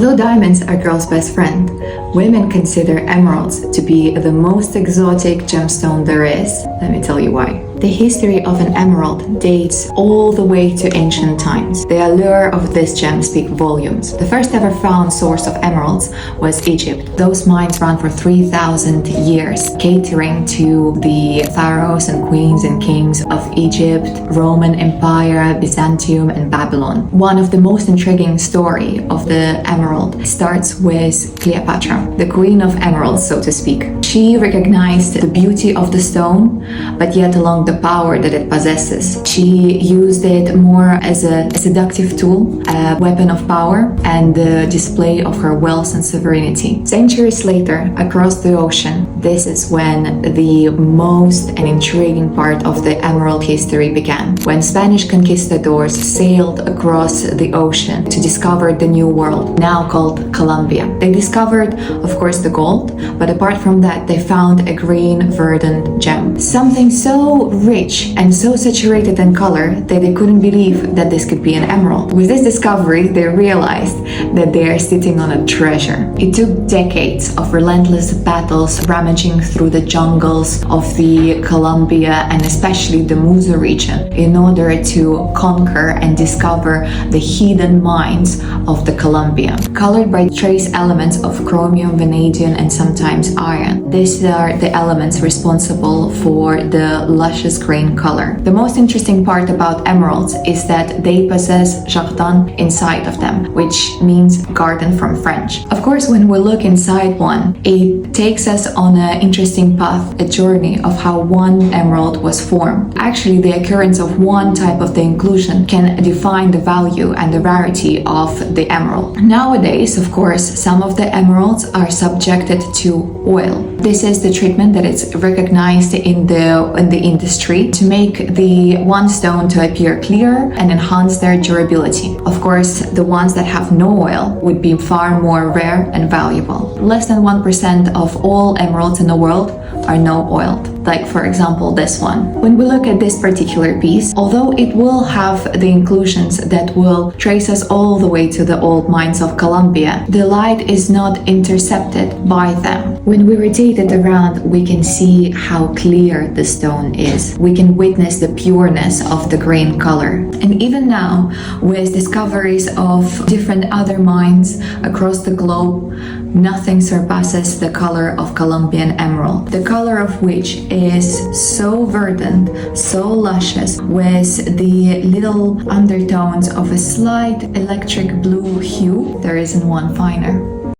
Although diamonds are girls' best friend, women consider emeralds to be the most exotic gemstone there is. Let me tell you why. The history of an emerald dates all the way to ancient times. The allure of this gem speaks volumes. The first ever found source of emeralds was Egypt. Those mines ran for 3,000 years, catering to the pharaohs and queens and kings of Egypt, Roman Empire, Byzantium, and Babylon. One of the most intriguing story of the emerald starts with Cleopatra, the queen of emeralds, so to speak. She recognized the beauty of the stone, but yet along the power that it possesses. She used it more as a seductive tool, a weapon of power, and the display of her wealth and sovereignty. Centuries later, across the ocean, this is when the most and intriguing part of the emerald history began. When Spanish conquistadors sailed across the ocean to discover the new world, now called Colombia. They discovered, of course, the gold, but apart from that, they found a green verdant gem. Something so rich and so saturated in color that they couldn't believe that this could be an emerald. With this discovery, they realized that they are sitting on a treasure. It took decades of relentless battles rummaging through the jungles of the Colombia and especially the Musa region in order to conquer and discover the hidden mines of the Colombia, colored by trace elements of chromium, vanadium, and sometimes iron. These are the elements responsible for the luscious green color. The most interesting part about emeralds is that they possess jardin inside of them, which means garden from French. Of course, when we look inside one, it takes us on an interesting path, a journey of how one emerald was formed. Actually, the occurrence of one type of the inclusion can define the value and the rarity of the emerald. Nowadays, of course, some of the emeralds are subjected to oil. This is the treatment that is recognized in the industry to make the one stone to appear clearer and enhance their durability. Of course, the ones that have no oil would be far more rare and valuable. Less than 1% of all emeralds in the world are no oiled, like for example this one. When we look at this particular piece, although it will have the inclusions that will trace us all the way to the old mines of Colombia, the light is not intercepted by them. When we rotate it around, we can see how clear the stone is. We can witness the pureness of the green color. And even now, with discoveries of different other mines across the globe, nothing surpasses the color of Colombian emerald, the color of which is so verdant, so luscious, with the little undertones of a slight electric blue hue. There isn't one finer.